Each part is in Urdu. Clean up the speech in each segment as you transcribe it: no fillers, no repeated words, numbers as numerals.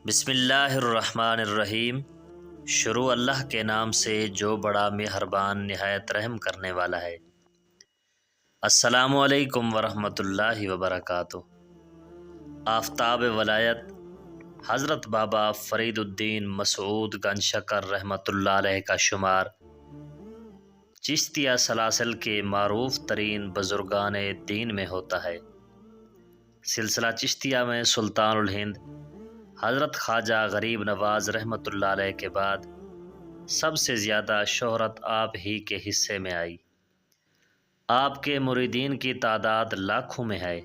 بسم اللہ الرحمن الرحیم۔ شروع اللہ کے نام سے جو بڑا مہربان نہایت رحم کرنے والا ہے۔ السلام علیکم ورحمۃ اللہ وبرکاتہ۔ آفتاب ولایت حضرت بابا فرید الدین مسعود گنج شکر رحمۃ اللہ علیہ کا شمار چشتیہ سلاسل کے معروف ترین بزرگان دین میں ہوتا ہے۔ سلسلہ چشتیہ میں سلطان الہند حضرت خواجہ غریب نواز رحمۃ اللہ علیہ کے بعد سب سے زیادہ شہرت آپ ہی کے حصے میں آئی۔ آپ کے مریدین کی تعداد لاکھوں میں ہے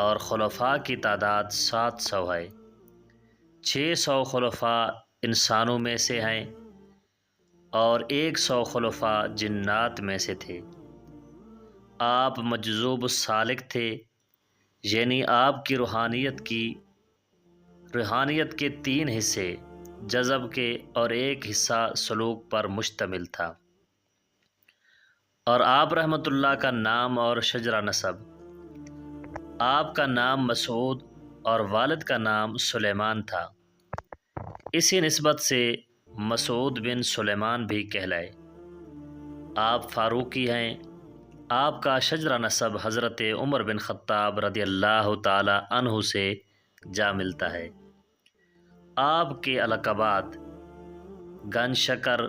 اور خلفاء کی تعداد 700 ہے۔ 600 خلفاء انسانوں میں سے ہیں اور 100 خلفاء جنات میں سے تھے۔ آپ مجذوب السالک تھے، یعنی آپ کی روحانیت کے 3 حصے جذب کے اور 1 حصہ سلوک پر مشتمل تھا۔ اور آپ رحمۃ اللہ کا نام اور شجرہ نسب، آپ کا نام مسعود اور والد کا نام سلیمان تھا، اسی نسبت سے مسعود بن سلیمان بھی کہلائے۔ آپ فاروقی ہیں۔ آپ کا شجرہ نسب حضرت عمر بن خطاب رضی اللہ تعالی عنہ سے جا ملتا ہے۔ آپ کے القابات گنج شکر،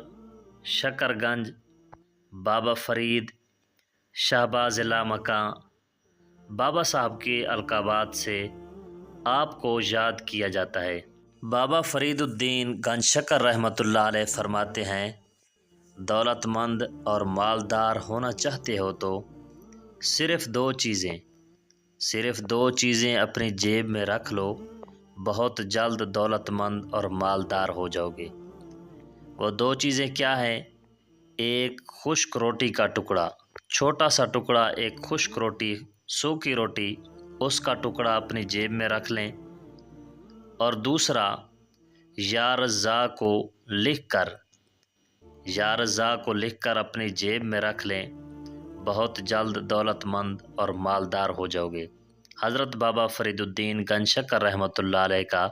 شکر گنج، بابا فرید، شہباز لامکاں، بابا صاحب کے القابات سے آپ کو یاد کیا جاتا ہے۔ بابا فرید الدین گنج شکر رحمۃ اللہ علیہ فرماتے ہیں، دولت مند اور مالدار ہونا چاہتے ہو تو صرف دو چیزیں اپنی جیب میں رکھ لو، بہت جلد دولت مند اور مالدار ہو جاؤ گے۔ وہ 2 چیزیں کیا ہیں؟ ایک خشک روٹی کا ٹکڑا، چھوٹا سا ٹکڑا، ایک خشک روٹی، سوکھی روٹی، اس کا ٹکڑا اپنی جیب میں رکھ لیں، اور دوسرا یا رزاق کو لکھ کر اپنی جیب میں رکھ لیں، بہت جلد دولت مند اور مالدار ہو جاؤ گے۔ حضرت بابا فرید الدین گنج شکر رحمۃ اللہ علیہ کا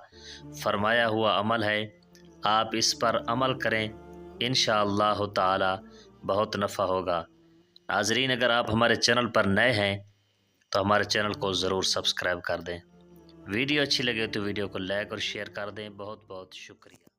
فرمایا ہوا عمل ہے، آپ اس پر عمل کریں، انشاءاللہ تعالی بہت نفع ہوگا۔ ناظرین، اگر آپ ہمارے چینل پر نئے ہیں تو ہمارے چینل کو ضرور سبسکرائب کر دیں۔ ویڈیو اچھی لگے تو ویڈیو کو لائک اور شیئر کر دیں۔ بہت بہت شکریہ۔